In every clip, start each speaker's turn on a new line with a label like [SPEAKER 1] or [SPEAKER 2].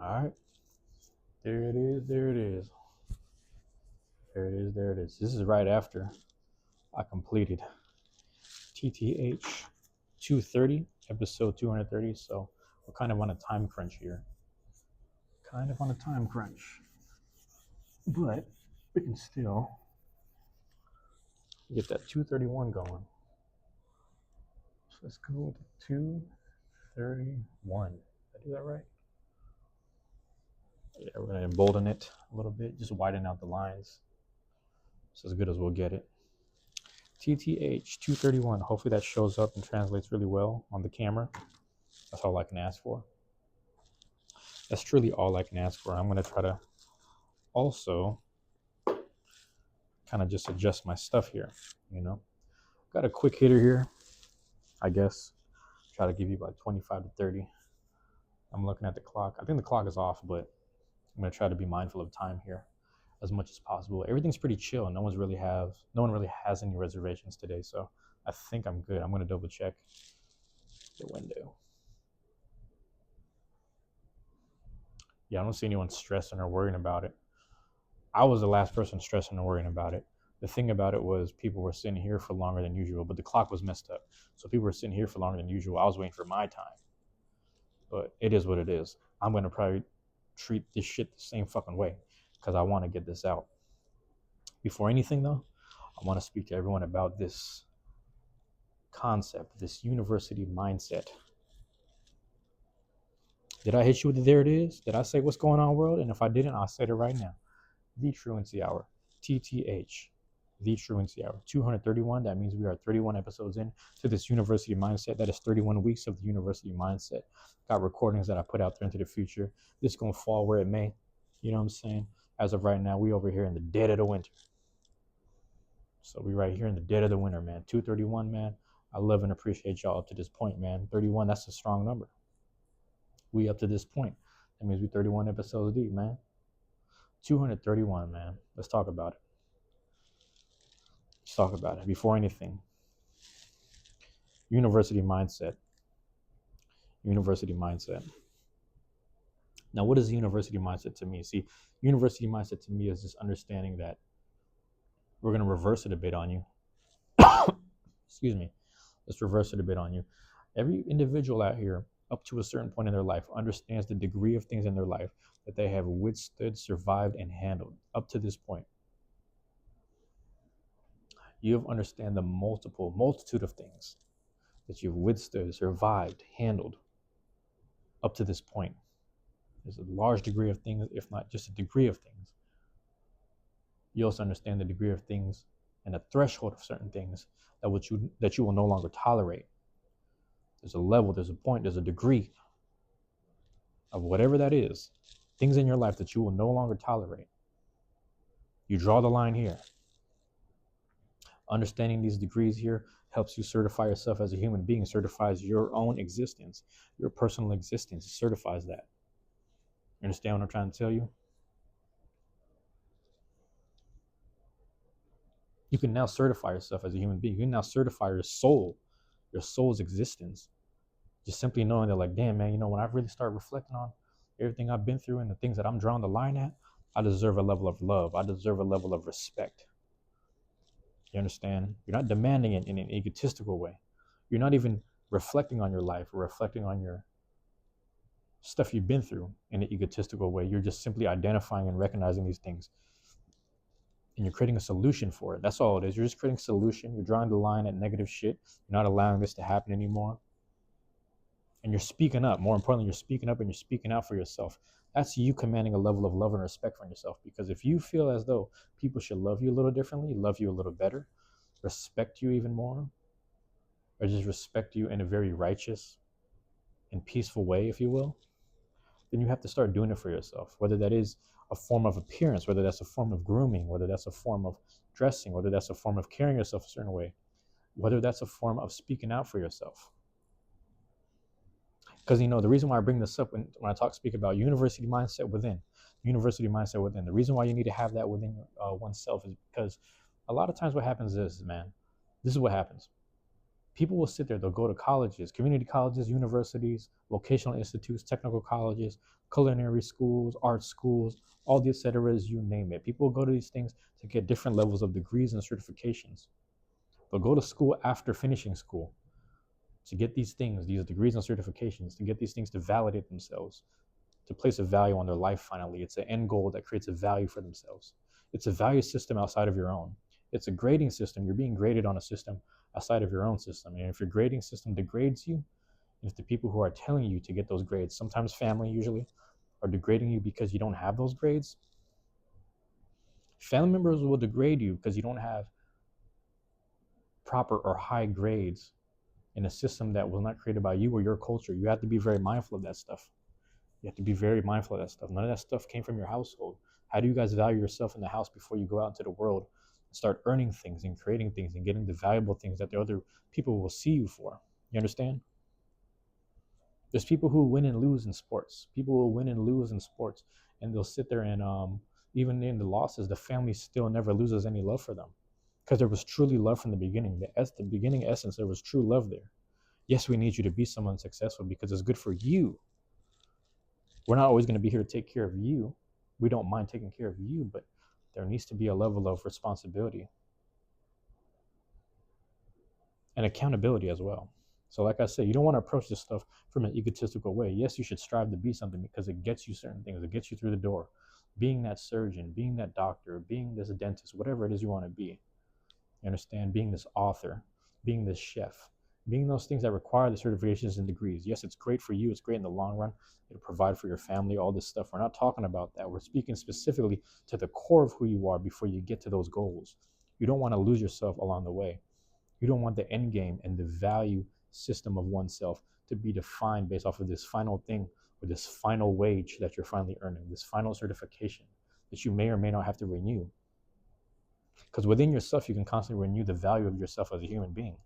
[SPEAKER 1] All right. There it is. There it is. There it is. There it is. This is right after I completed TTH 230, episode 230. So we're kind of on a time crunch here. Kind of on a time crunch. But we can still get that 231 going. So let's go to 231. Did I do that right? Yeah, we're going to embolden it a little bit, just widen out the lines. It's as good as we'll get it. TTH 231. Hopefully that shows up and translates really well on the camera. That's all I can ask for. That's truly all I can ask for. I'm going to try to also kind of just adjust my stuff here, Got a quick hitter here, I guess. Try to give you like 25 to 30. I'm looking at the clock. I think the clock is off, but I'm going to try to be mindful of time here as much as possible. Everything's pretty chill. No one really has any reservations today, so I think I'm good. I'm going to double check the window. Yeah, I don't see anyone stressing or worrying about it. I was the last person stressing and worrying about it. The thing about it was people were sitting here for longer than usual, but the clock was messed up. So people were sitting here for longer than usual. I was waiting for my time. But it is what it is. I'm going to probably treat this shit the same fucking way because I want to get this out. Before anything, though, I want to speak to everyone about this concept, this university mindset. Did I hit you with the there it is? Did I say what's going on, world? And if I didn't, I'll say it right now. The Truancy Hour, TTH, the Truancy Hour, 231. That means we are 31 episodes in to this university mindset. That is 31 weeks of the university mindset. Got recordings that I put out there into the future. This is going to fall where it may. You know what I'm saying? As of right now, we over here in the dead of the winter. So we right here in the dead of the winter, man. 231, man. I love and appreciate y'all up to this point, man. 31, that's a strong number. We up to this point. That means we 31 episodes deep, man. 231, man. Let's talk about it. Let's talk about it. Before anything, university mindset. University mindset. Now, what is the university mindset to me? See, university mindset to me is just understanding that we're going to reverse it a bit on you. Excuse me. Let's reverse it a bit on you. Every individual out here, up to a certain point in their life, understands the degree of things in their life that they have withstood, survived, and handled up to this point. You have understand the multitude of things that you've withstood, survived, handled up to this point. There's a large degree of things, if not just a degree of things. You also understand the degree of things and the threshold of certain things that you will no longer tolerate. There's a level, there's a point, there's a degree of whatever that is, things in your life that you will no longer tolerate. You draw the line here. Understanding these degrees here helps you certify yourself as a human being, certifies your own existence, your personal existence, certifies that. You understand what I'm trying to tell you? You can now certify yourself as a human being. You can now certify your soul's existence. Just simply knowing that, like, damn, man, when I really start reflecting on everything I've been through and the things that I'm drawing the line at, I deserve a level of love. I deserve a level of respect. You understand? You're not demanding it in an egotistical way. You're not even reflecting on your life or reflecting on your stuff you've been through in an egotistical way. You're just simply identifying and recognizing these things. And you're creating a solution for it. That's all it is. You're just creating a solution. You're drawing the line at negative shit. You're not allowing this to happen anymore. And you're speaking up. More importantly, you're speaking up and you're speaking out for yourself. That's you commanding a level of love and respect for yourself. Because if you feel as though people should love you a little differently, love you a little better, respect you even more, or just respect you in a very righteous and peaceful way, if you will, then you have to start doing it for yourself. Whether that is a form of appearance, whether that's a form of grooming, whether that's a form of dressing, whether that's a form of carrying yourself a certain way, whether that's a form of speaking out for yourself. Because, the reason why I bring this up when I speak about university mindset within, the reason why you need to have that within oneself is because a lot of times what happens is, man, this is what happens. People will sit there, they'll go to colleges, community colleges, universities, vocational institutes, technical colleges, culinary schools, art schools, all the et ceteras, you name it. People will go to these things to get different levels of degrees and certifications. They'll go to school after finishing school to get these things, these degrees and certifications, to get these things to validate themselves, to place a value on their life finally. It's an end goal that creates a value for themselves. It's a value system outside of your own. It's a grading system. You're being graded on a system outside of your own system. And if your grading system degrades you, and if the people who are telling you to get those grades, sometimes family usually, are degrading you because you don't have those grades, family members will degrade you because you don't have proper or high grades in a system that was not created by you or your culture. You have to be very mindful of that stuff. You have to be very mindful of that stuff. None of that stuff came from your household. How do you guys value yourself in the house before you go out into the world and start earning things and creating things and getting the valuable things that the other people will see you for? You understand? There's people who win and lose in sports. People will win and lose in sports, and they'll sit there and even in the losses, the family still never loses any love for them because there was truly love from the beginning. The beginning essence, there was true love there. Yes, we need you to be someone successful because it's good for you. We're not always going to be here to take care of you. We don't mind taking care of you, but there needs to be a level of responsibility and accountability as well. So like I said, you don't want to approach this stuff from an egotistical way. Yes, you should strive to be something because it gets you certain things. It gets you through the door. Being that surgeon, being that doctor, being this dentist, whatever it is you want to be. You understand? Being this author, being this chef, being those things that require the certifications and degrees. Yes, it's great for you. It's great in the long run. It'll provide for your family, all this stuff. We're not talking about that. We're speaking specifically to the core of who you are before you get to those goals. You don't want to lose yourself along the way. You don't want the end game and the value system of oneself to be defined based off of this final thing or this final wage that you're finally earning, this final certification that you may or may not have to renew. Because within yourself, you can constantly renew the value of yourself as a human being.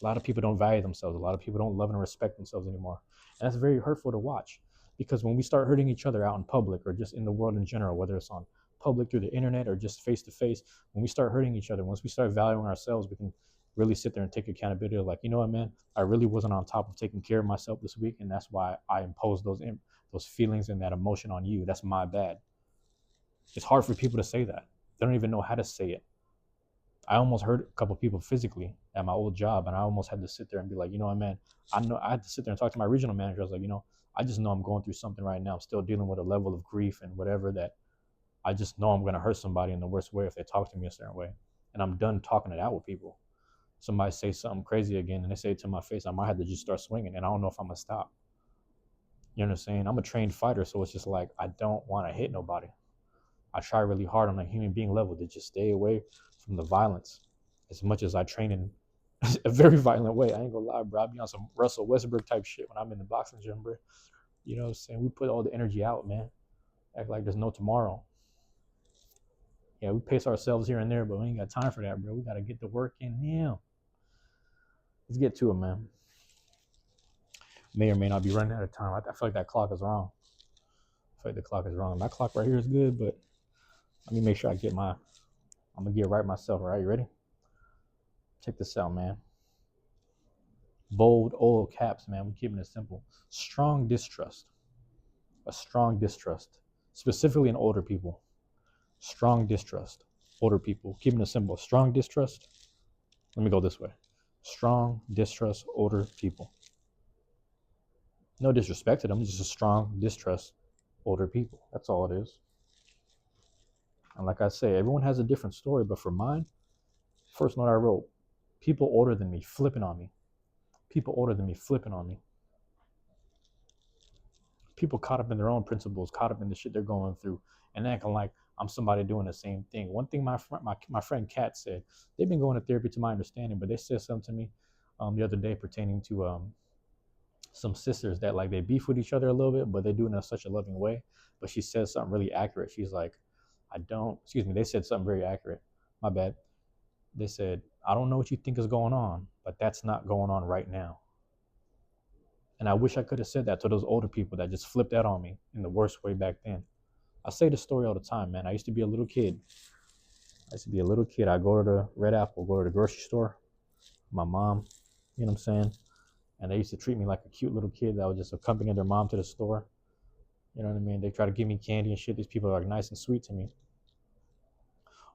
[SPEAKER 1] A lot of people don't value themselves. A lot of people don't love and respect themselves anymore. And that's very hurtful to watch because when we start hurting each other out in public or just in the world in general, whether it's on public through the internet or just face to face, when we start hurting each other, once we start valuing ourselves, we can really sit there and take accountability. Like, you know what, man, I really wasn't on top of taking care of myself this week. And that's why I imposed those feelings and that emotion on you. That's my bad. It's hard for people to say that. They don't even know how to say it. I almost hurt a couple of people physically at my old job, and I almost had to sit there and be like, you know what, man, I had to sit there and talk to my regional manager. I was like, I just know I'm going through something right now. I'm still dealing with a level of grief and whatever that I just know I'm going to hurt somebody in the worst way if they talk to me a certain way. And I'm done talking it out with people. Somebody say something crazy again, and they say it to my face, I might have to just start swinging, and I don't know if I'm going to stop. You know what I'm saying? I'm a trained fighter, so it's just like I don't want to hit nobody. I try really hard on a human being level to just stay away from the violence as much as I train in a very violent way. I ain't gonna lie, bro. I be on some Russell Westbrook type shit when I'm in the boxing gym, bro. You know what I'm saying? We put all the energy out, man. Act like there's no tomorrow. Yeah, we pace ourselves here and there, but we ain't got time for that, bro. We gotta get the work in now. Let's get to it, man. May or may not be running out of time. I feel like that clock is wrong. I feel like the clock is wrong. My clock right here is good, but let me make sure I'm gonna get right myself, all right? You ready? Check this out, man. Bold, old caps, man. We're keeping it simple. Strong distrust. A strong distrust. Specifically in older people. Strong distrust. Older people. Keeping it simple. Strong distrust. Let me go this way. Strong distrust, older people. No disrespect to them, just a strong distrust, older people. That's all it is. And like I say, everyone has a different story, but for mine, first note I wrote, people older than me flipping on me. People older than me flipping on me. People caught up in their own principles, caught up in the shit they're going through, and acting like I'm somebody doing the same thing. One thing my friend Kat said, they've been going to therapy to my understanding, but they said something to me the other day pertaining to some sisters that like they beef with each other a little bit, but they do it in such a loving way. But she says something really accurate. She's like, they said something very accurate. My bad. They said, I don't know what you think is going on, but that's not going on right now. And I wish I could have said that to those older people that just flipped out on me in the worst way back then. I say this story all the time, man. I used to be a little kid. I go to the Red Apple, go to the grocery store. my mom, you know what I'm saying? And they used to treat me like a cute little kid that would just accompany their mom to the store. You know what I mean? They try to give me candy and shit. These people are like nice and sweet to me.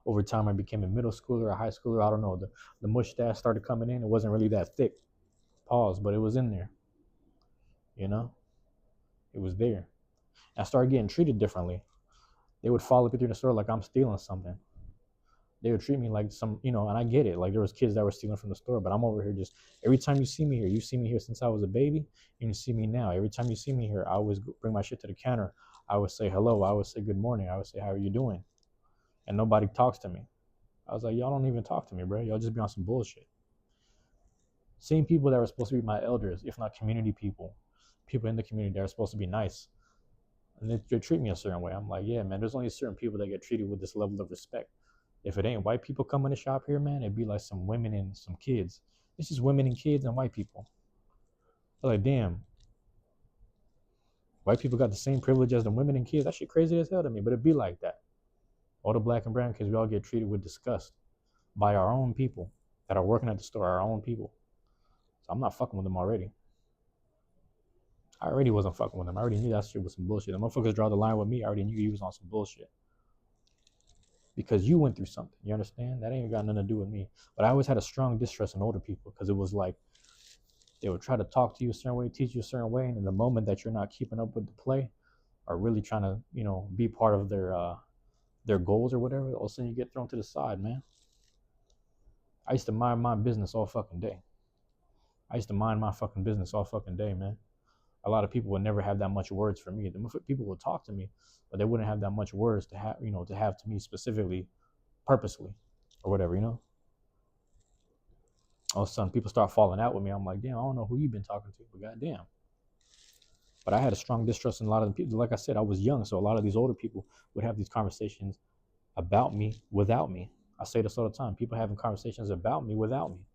[SPEAKER 1] Over time, I became a middle schooler, a high schooler. I don't know. The mustache started coming in. It wasn't really that thick. Pause, but it was in there. You know, it was there. I started getting treated differently. They would follow me through the store like I'm stealing something. They would treat me like some, and I get it. Like there was kids that were stealing from the store, but I'm over here just every time you see me here, you see me here since I was a baby, and you see me now. Every time you see me here, I always bring my shit to the counter. I would say hello. I would say good morning. I would say how are you doing, and nobody talks to me. I was like, y'all don't even talk to me, bro. Y'all just be on some bullshit. Same people that were supposed to be my elders, if not community people, people in the community that are supposed to be nice, and they treat me a certain way. I'm like, yeah, man. There's only certain people that get treated with this level of respect. If it ain't white people coming to shop here, man, it'd be like some women and some kids. It's just women and kids and white people. They're like, damn, white people got the same privilege as the women and kids. That shit crazy as hell to me, but it'd be like that. All the black and brown kids, we all get treated with disgust by our own people that are working at the store, our own people. So I'm not fucking with them already. I already wasn't fucking with them. I already knew that shit was some bullshit. The motherfuckers draw the line with me. I already knew he was on some bullshit. Because you went through something. You understand? That ain't got nothing to do with me. But I always had a strong distrust in older people because it was like they would try to talk to you a certain way, teach you a certain way, and in the moment that you're not keeping up with the play or really trying to, be part of their goals or whatever, all of a sudden you get thrown to the side, man. I used to mind my business all fucking day. I used to mind my fucking business all fucking day, man. A lot of people would never have that much words for me. The people would talk to me, but they wouldn't have that much words to have to me specifically, purposely, or whatever, All of a sudden, people start falling out with me. I'm like, damn, I don't know who you've been talking to, but goddamn. But I had a strong distrust in a lot of the people. Like I said, I was young, so a lot of these older people would have these conversations about me without me. I say this all the time. People having conversations about me without me.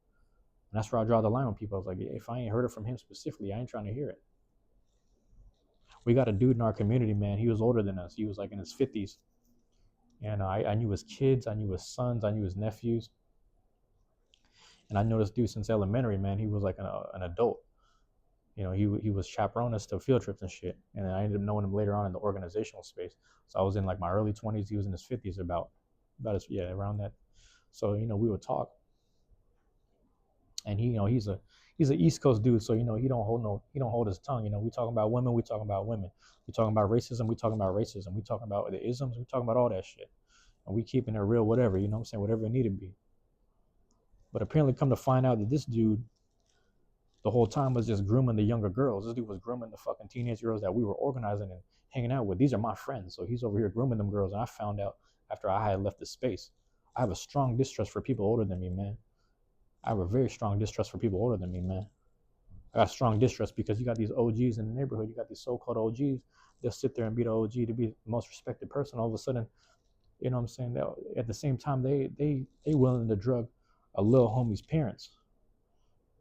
[SPEAKER 1] And that's where I draw the line with people. I was like, if I ain't heard it from him specifically, I ain't trying to hear it. We got a dude in our community, man. He was older than us. He was like in his 50s. And I knew his kids. I knew his sons. I knew his nephews. And I know this dude since elementary, man. He was like an adult. He was chaperoning us to field trips and shit. And I ended up knowing him later on in the organizational space. So I was in like my early 20s. He was in his 50s, around that. So we would talk. And he's an East Coast dude, so he don't hold his tongue. We talking about women, we talking about women. We talking about racism, we talking about racism. We talking about the isms, we talking about all that shit. And we keeping it real, whatever. You know what I'm saying? Whatever it need to be. But apparently, come to find out that this dude, the whole time was just grooming the younger girls. This dude was grooming the fucking teenage girls that we were organizing and hanging out with. These are my friends, so he's over here grooming them girls. And I found out after I had left the space. I have a strong distrust for people older than me, man. I have a very strong distrust for people older than me, man. I got strong distrust because you got these OGs in the neighborhood. You got these so-called OGs. They'll sit there and be the OG to be the most respected person. All of a sudden, you know what I'm saying? At the same time, they willing to drug a little homie's parents,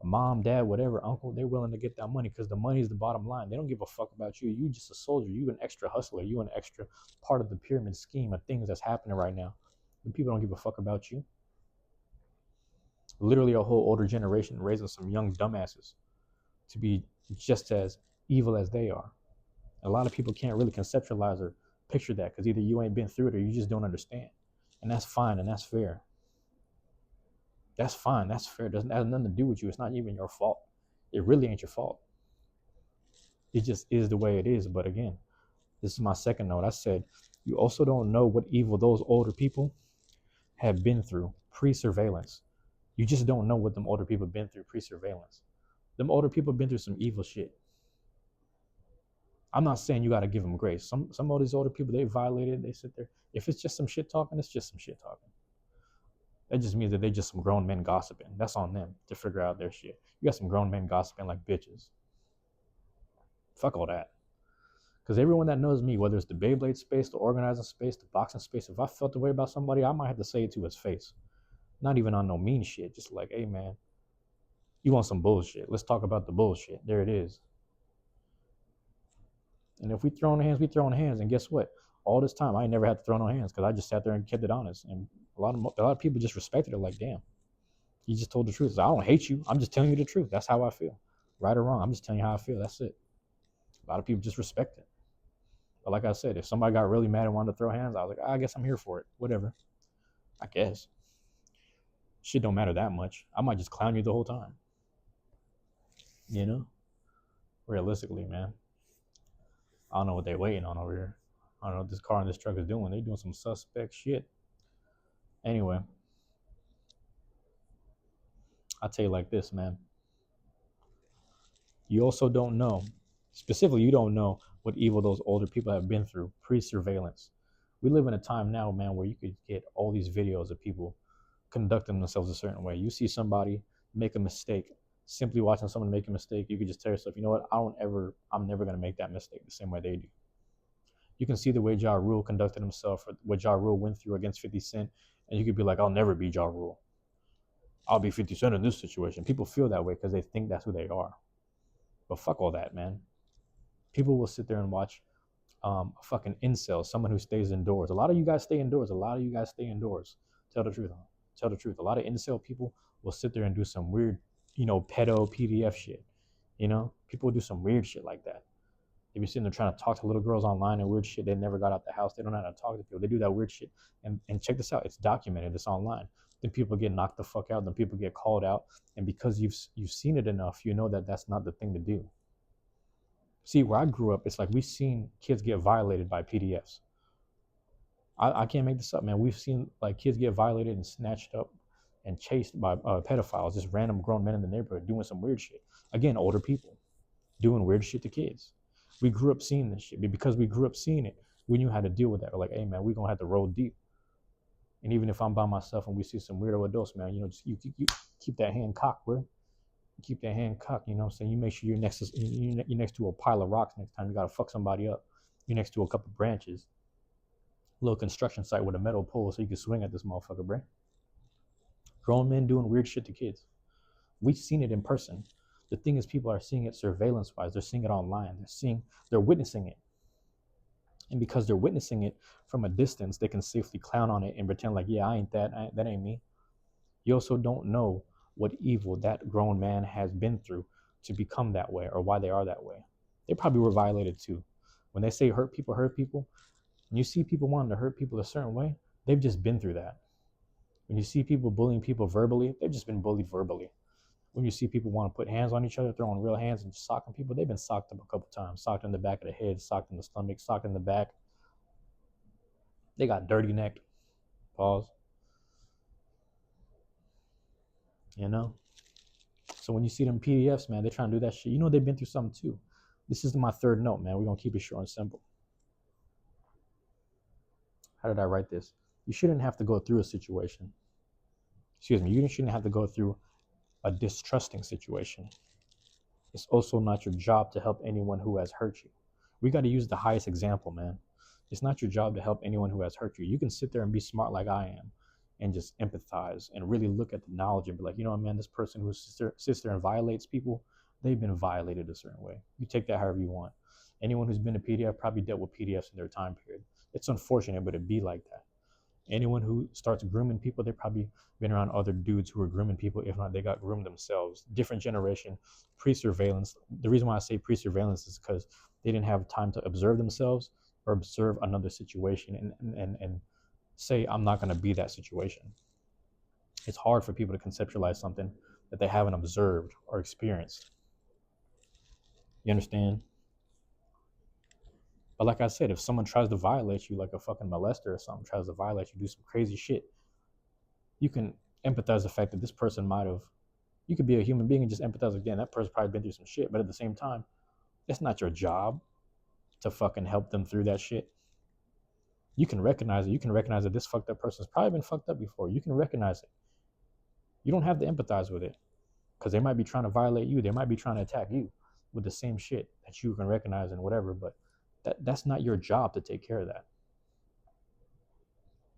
[SPEAKER 1] a mom, dad, whatever, uncle. They're willing to get that money because the money is the bottom line. They don't give a fuck about you. You just a soldier. You an extra hustler. You an extra part of the pyramid scheme of things that's happening right now. And people don't give a fuck about you. Literally a whole older generation raising some young dumbasses to be just as evil as they are. A lot of people can't really conceptualize or picture that because either you ain't been through it or you just don't understand. And that's fine and that's fair. That's fine. That's fair. It doesn't have nothing to do with you. It's not even your fault. It really ain't your fault. It just is the way it is. But again, this is my second note. I said, you also don't know what evil those older people have been through pre-surveillance. You just don't know what them older people have been through pre-surveillance. Them older people have been through some evil shit. I'm not saying you got to give them grace. Some of these older people, they violated. They sit there. If it's just some shit talking, it's just some shit talking. That just means that they're just some grown men gossiping. That's on them to figure out their shit. You got some grown men gossiping like bitches. Fuck all that. Because everyone that knows me, whether it's the Beyblade space, the organizing space, the boxing space, if I felt the way about somebody, I might have to say it to his face. Not even on no mean shit. Just like, hey, man, you want some bullshit. Let's talk about the bullshit. There it is. And if we throw in hands, we throw in hands. And guess what? All this time, I ain't never had to throw no hands because I just sat there and kept it honest. And a lot of people just respected it like, damn, You just told the truth. So I don't hate you. I'm just telling you the truth. That's how I feel. Right or wrong, I'm just telling you how I feel. That's it. A lot of people just respect it. But like I said, if somebody got really mad and wanted to throw hands, I was like, I guess I'm here for it. Whatever. I guess. Shit don't matter that much. I might just clown you the whole time. You know? Realistically, man. I don't know what they're waiting on over here. I don't know what this car and this truck is doing. They doing some suspect shit. Anyway, I'll tell you like this, man. You also don't know, specifically, you don't know what evil those older people have been through pre-surveillance. We live in a time now, man, where you could get all these videos of people conducting themselves a certain way. You see somebody make a mistake, simply watching someone make a mistake, you could just tell yourself, you know what, I'm never gonna make that mistake the same way they do. You can see the way Ja Rule conducted himself, or what Ja Rule went through against 50 Cent, and you could be like, I'll never be Ja Rule. I'll be 50 Cent in this situation. People feel that way because they think that's who they are. But fuck all that, man. People will sit there and watch a fucking incel, someone who stays indoors. A lot of you guys stay indoors. A lot of you guys stay indoors. Tell the truth. Tell the truth. A lot of incel people will sit there and do some weird, pedo PDF shit. People will do some weird shit like that. They be sitting there trying to talk to little girls online and weird shit. They never got out the house. They don't know how to talk to people. They do that weird shit. And check this out. It's documented. It's online. Then people get knocked the fuck out. Then people get called out. And because you've seen it enough, you know that that's not the thing to do. See, where I grew up, it's like we've seen kids get violated by PDFs. I can't make this up, man. We've seen like kids get violated and snatched up and chased by pedophiles, just random grown men in the neighborhood doing some weird shit. Again, older people doing weird shit to kids. We grew up seeing this shit. But because we grew up seeing it, we knew how to deal with that. We're like, hey, man, we're going to have to roll deep. And even if I'm by myself and we see some weirdo adults, man, just you keep that hand cocked, bro. Keep that hand cocked, you know what I'm saying? You make sure you're next to a pile of rocks next time you gotta fuck somebody up. You're next to a couple branches. A little construction site with a metal pole so you can swing at this motherfucker, bro. Grown men doing weird shit to kids. We've seen it in person. The thing is, people are seeing it surveillance-wise. They're seeing it online. They're witnessing it. And because they're witnessing it from a distance, they can safely clown on it and pretend like, yeah, I ain't that. That ain't me. You also don't know what evil that grown man has been through to become that way, or why they are that way. They probably were violated too. When they say hurt people, when you see people wanting to hurt people a certain way, they've just been through that. When you see people bullying people verbally, they've just been bullied verbally. When you see people want to put hands on each other, throwing real hands and socking people, they've been socked up a couple times. Socked in the back of the head, socked in the stomach, socked in the back. They got dirty necked. Pause. So when you see them PDFs, man, they're trying to do that shit. They've been through something too. This is my third note, man. We're going to keep it short and simple. How did I write this? You shouldn't have to go through a situation. You shouldn't have to go through a distrusting situation. It's also not your job to help anyone who has hurt you. We got to use the highest example, man. It's not your job to help anyone who has hurt you. You can sit there and be smart like I am and just empathize and really look at the knowledge and be like, man, this person who sits there and violates people, they've been violated a certain way. You take that however you want. Anyone who's been a PDF probably dealt with PDFs in their time period. It's unfortunate, but it'd be like that. Anyone who starts grooming people, they've probably been around other dudes who are grooming people. If not, they got groomed themselves. Different generation, pre-surveillance. The reason why I say pre-surveillance is because they didn't have time to observe themselves or observe another situation and say, I'm not going to be that situation. It's hard for people to conceptualize something that they haven't observed or experienced. You understand? But like I said, if someone tries to violate you, like a fucking molester or something, tries to violate you, do some crazy shit, you can empathize the fact that this person you could be a human being and just empathize again. That person's probably been through some shit, but at the same time, it's not your job to fucking help them through that shit. You can recognize it. You can recognize that this fucked up person's probably been fucked up before. You can recognize it. You don't have to empathize with it because they might be trying to violate you. They might be trying to attack you with the same shit that you can recognize and whatever, but that's not your job to take care of that.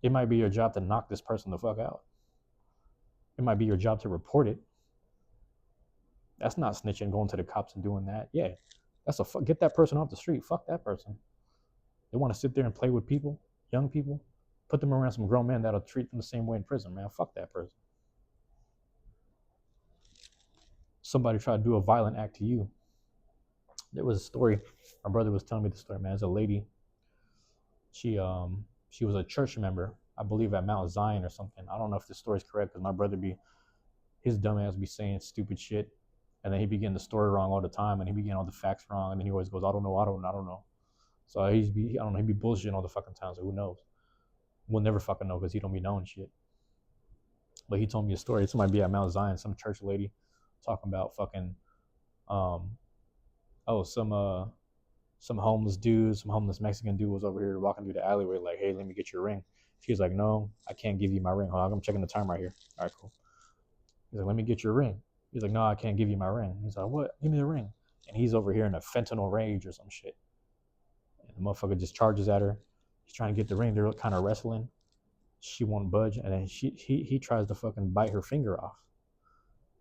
[SPEAKER 1] It might be your job to knock this person the fuck out. It might be your job to report it. That's not snitching, going to the cops and doing that. Yeah, get that person off the street. Fuck that person. They want to sit there and play with people, young people, put them around some grown men that'll treat them the same way in prison, man. Fuck that person. somebody tried to do a violent act to you. There was a story. My brother was telling me the story, man. There's a lady. She was a church member, I believe, at Mount Zion or something. I don't know if this story is correct because my brother be his dumbass be saying stupid shit, and then he be getting the story wrong all the time, and he be getting all the facts wrong, and then he always goes, I don't know. So I don't know, he be bullshitting all the fucking time. So who knows? We'll never fucking know because he don't be knowing shit. But he told me a story. Somebody be at Mount Zion, some church lady, talking about fucking, um, oh, some homeless dude, some homeless Mexican dude was over here walking through the alleyway, like, hey, let me get your ring. She was like, no, I can't give you my ring. Hold on, I'm checking the time right here. All right, cool. He's like, let me get your ring. He's like, no, I can't give you my ring. He's like, what? Give me the ring. And he's over here in a fentanyl rage or some shit. And the motherfucker just charges at her. He's trying to get the ring. They're kind of wrestling. She won't budge, and then he tries to fucking bite her finger off.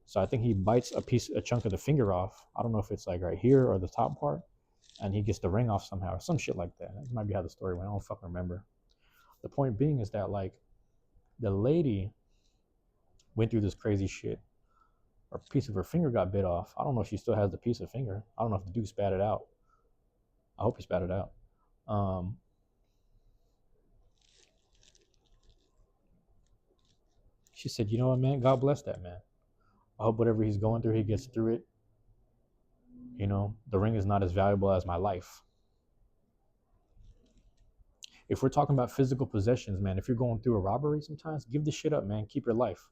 [SPEAKER 1] So I think he bites a chunk of the finger off. I don't know if it's like right here or the top part, and he gets the ring off somehow or some shit like that. That might be how the story went. I don't fucking remember. The point being is that like the lady went through this crazy shit. Or a piece of her finger got bit off. I don't know if she still has the piece of finger. I don't know if the dude spat it out. I hope he spat it out. She said, you know what, man? God bless that man. I hope whatever he's going through, he gets through it. You know, the ring is not as valuable as my life. If we're talking about physical possessions, man, if you're going through a robbery sometimes, give the shit up, man. Keep your life.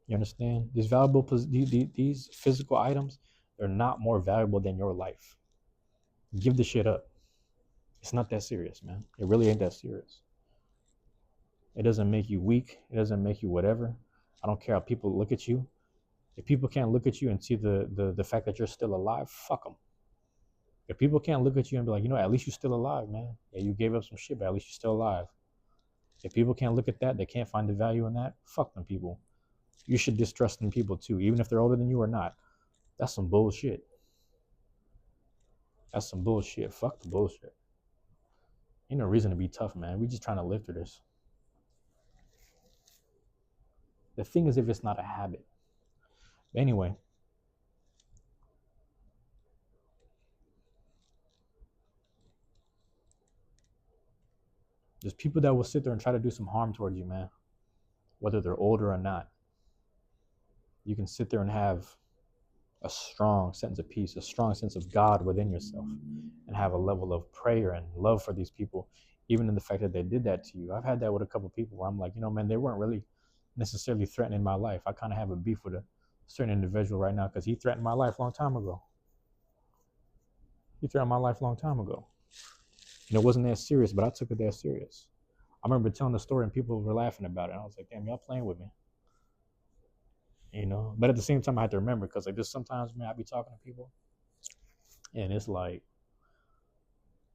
[SPEAKER 1] You understand? These physical items, they're not more valuable than your life. Give the shit up. It's not that serious, man. It really ain't that serious. It doesn't make you weak. It doesn't make you whatever. I don't care how people look at you. If people can't look at you and see the fact that you're still alive, fuck them. If people can't look at you and be like, you know, at least you're still alive, man. Yeah, you gave up some shit, but at least you're still alive. If people can't look at that, they can't find the value in that, fuck them people. You should distrust them people too, even if they're older than you or not. That's some bullshit. That's some bullshit. Fuck the bullshit. Ain't no reason to be tough, man. We just trying to live through this. The thing is, if it's not a habit. But anyway, there's people that will sit there and try to do some harm towards you, man. Whether they're older or not. You can sit there and have a strong sense of peace, a strong sense of God within yourself, and have a level of prayer and love for these people, even in the fact that they did that to you. I've had that with a couple of people where I'm like, you know, man, they weren't really necessarily threatening my life. I kind of have a beef with a certain individual right now because he threatened my life a long time ago. He threatened my life a long time ago. And it wasn't that serious, but I took it that serious. I remember telling the story and people were laughing about it. I was like, damn, y'all playing with me. You know, but at the same time, I had to remember because like just sometimes, man, I be talking to people and it's like,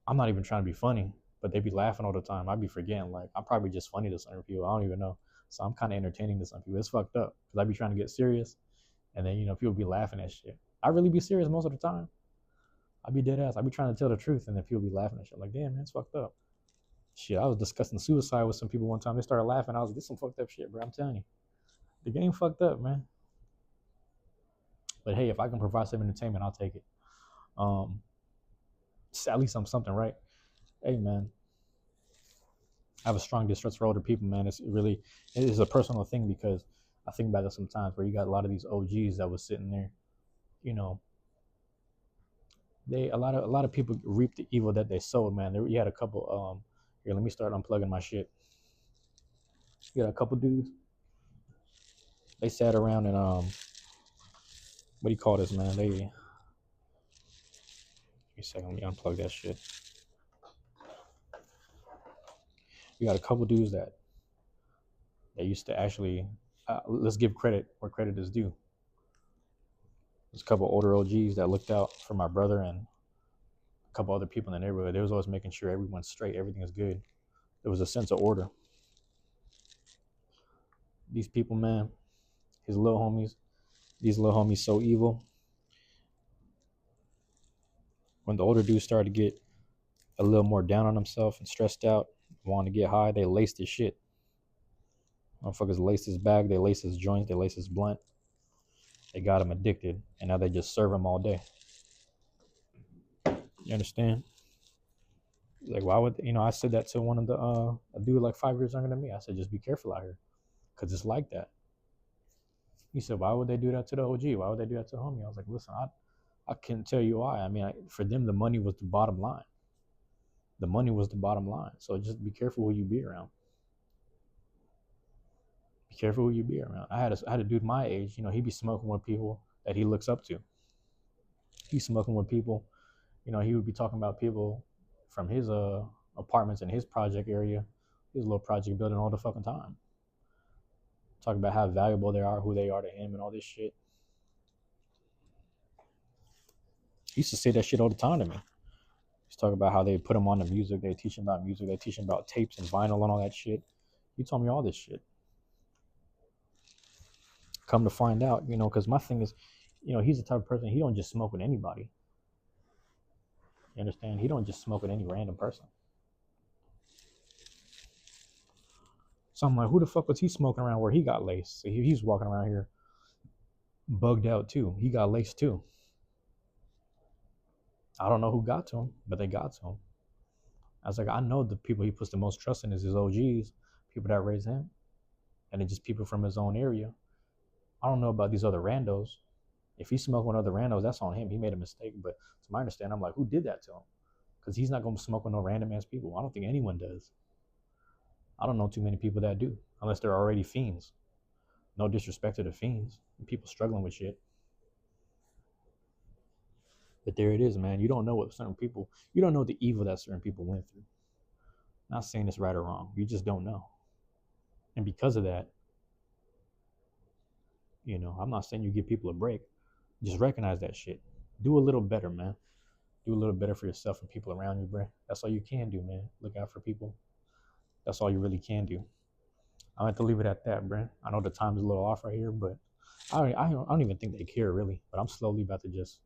[SPEAKER 1] I'm not even trying to be funny, but they be laughing all the time. I be forgetting, like, I'm probably just funny to some people. I don't even know. So I'm kind of entertaining to some people. It's fucked up because I be trying to get serious and then, you know, people be laughing at shit. I really be serious most of the time. I be dead ass. I be trying to tell the truth and then people be laughing at shit. Like, damn, man, it's fucked up. Shit, I was discussing suicide with some people one time. They started laughing. I was like, this is some fucked up shit, bro. I'm telling you. The game fucked up, man. But hey, if I can provide some entertainment, I'll take it. At least I'm something, right? Hey, man, I have a strong distrust for older people, man. It is a personal thing because I think about it sometimes where you got a lot of these OGs that was sitting there, you know, a lot of people reap the evil that they sowed, man. You had a couple. Here, let me start unplugging my shit. You got a couple dudes. They sat around and what do you call this, man? Give me a second. Let me unplug that shit. You got a couple dudes that used to actually let's give credit where credit is due. There's a couple older OGs that looked out for my brother and a couple other people in the neighborhood. They was always making sure everyone's straight, everything is good. There was a sense of order. These people, man, these little homies so evil. When the older dudes started to get a little more down on himself and stressed out, wanting to get high, they laced his shit. Motherfuckers laced his bag, they laced his joints, they laced his blunt. They got them addicted, and now they just serve them all day. You understand? Like, why would I said that to one of the a dude like 5 years younger than me. I said, just be careful out here, cause it's like that. He said, why would they do that to the OG? Why would they do that to the homie? I was like, listen, I can't tell you why. I mean, for them, the money was the bottom line. The money was the bottom line. So just be careful who you be around. Be careful who you be around. I had a dude my age. He be smoking with people that he looks up to. He's smoking with people. He would be talking about people from his apartments in his project area, his little project building all the fucking time. Talking about how valuable they are, who they are to him, and all this shit. He used to say that shit all the time to me. He's talking about how they put him on the music, they teach him about music, they teach him about tapes and vinyl and all that shit. He told me all this shit. Come to find out, because my thing is, he's the type of person, he don't just smoke with anybody. You understand? He don't just smoke with any random person. So I'm like, who the fuck was he smoking around where he got laced? So he's walking around here bugged out too. He got laced too. I don't know who got to him, but they got to him. I was like, I know the people he puts the most trust in is his OGs, people that raised him, and then just people from his own area. I don't know about these other randos. If he's smoking with other randos, that's on him. He made a mistake. But to my understanding, I'm like, who did that to him? Because he's not going to smoke with no random ass people. I don't think anyone does. I don't know too many people that do, unless they're already fiends. No disrespect to the fiends. People struggling with shit. But there it is, man. You don't know what certain people, you don't know the evil that certain people went through. Not saying it's right or wrong. You just don't know. And because of that, I'm not saying you give people a break. Just recognize that shit. Do a little better, man. Do a little better for yourself and people around you, bro. That's all you can do, man. Look out for people. That's all you really can do. I have to leave it at that, bro. I know the time's a little off right here, but I don't even think they care, really. But I'm slowly about to just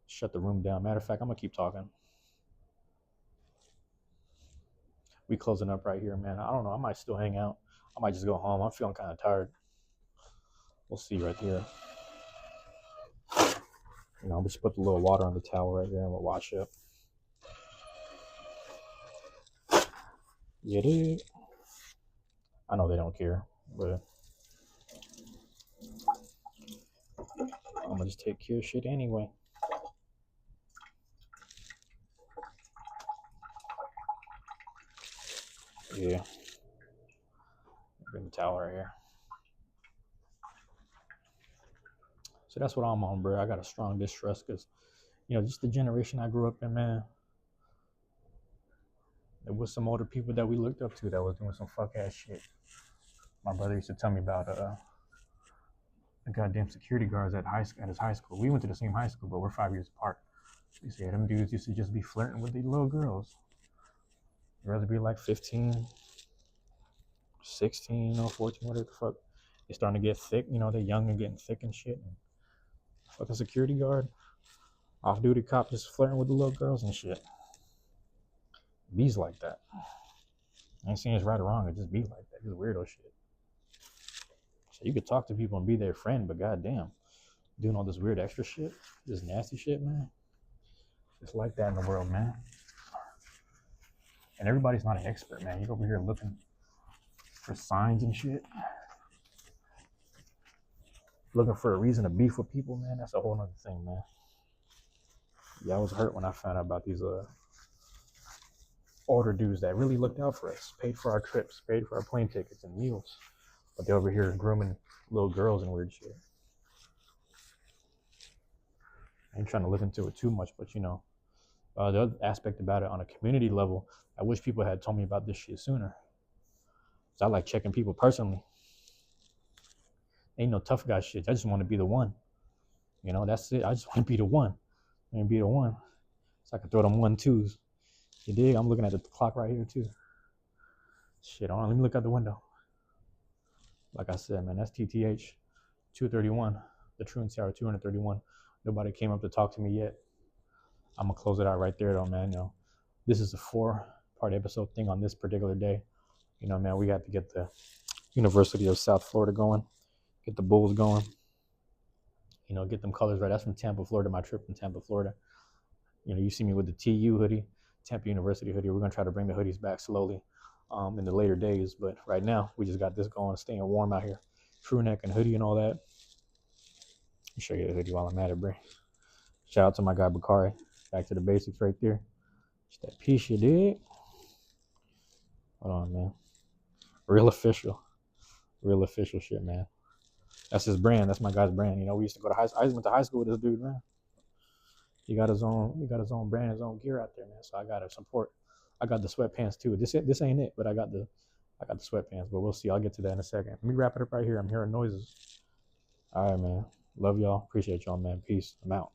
[SPEAKER 1] shut the room down. Matter of fact, I'm going to keep talking. We closing up right here, man. I don't know. I might still hang out. I might just go home. I'm feeling kind of tired. We'll see right here. I'll just put the little water on the towel right there and we'll wash up. Yeah, dude. I know they don't care, but I'm gonna just take care of shit anyway. Yeah. Bring the towel right here. So that's what I'm on, bro. I got a strong distrust because, just the generation I grew up in, man. There was some older people that we looked up to that was doing some fuck ass shit. My brother used to tell me about the goddamn security guards at his high school. We went to the same high school, but we're 5 years apart. He said them dudes used to just be flirting with these little girls. They'd rather be like 15, 16, 14, whatever the fuck. They're starting to get thick, they're young and getting thick and shit. And fucking security guard, off-duty cop just flirting with the little girls and shit. Bees like that. I ain't saying it's right or wrong, it just be like that. It's weirdo shit. So you could talk to people and be their friend, but goddamn, doing all this weird extra shit, this nasty shit, man. It's like that in the world, man. And everybody's not an expert, man. You're over here looking for signs and shit. Looking for a reason to beef with people, man. That's a whole other thing, man. Yeah, I was hurt when I found out about these older dudes that really looked out for us, paid for our trips, paid for our plane tickets and meals. But they're over here grooming little girls and weird shit. I ain't trying to look into it too much, but the other aspect about it on a community level, I wish people had told me about this shit sooner. So I like checking people personally. Ain't no tough guy shit. I just want to be the one. That's it. I just want to be the one. I want to be the one. So I can throw them 1-2s. You dig? I'm looking at the clock right here too. Shit, hold on. Let me look out the window. Like I said, man, that's TTH 231. The Truancy Hour 231. Nobody came up to talk to me yet. I'm going to close it out right there though, man. This is a 4-part episode thing on this particular day. Man, we got to get the University of South Florida going. Get the Bulls going. You know, get them colors right. That's from Tampa, Florida. My trip from Tampa, Florida. You know, you see me with the TU hoodie, Tampa University hoodie. We're gonna try to bring the hoodies back slowly in the later days. But right now, we just got this going, staying warm out here. Crew neck and hoodie and all that. I'll show you the hoodie while I'm at it, bro. Shout out to my guy Bakari. Back to the basics right there. Just that piece you did. Hold on, man. Real official. Real official shit, man. That's his brand. That's my guy's brand. You know, we used to go to high school. I went to high school with this dude, man. He got his own brand, his own gear out there, man. So I gotta support. I got the sweatpants too. This ain't it, but I got the sweatpants. But we'll see. I'll get to that in a second. Let me wrap it up right here. I'm hearing noises. All right, man. Love y'all. Appreciate y'all, man. Peace. I'm out.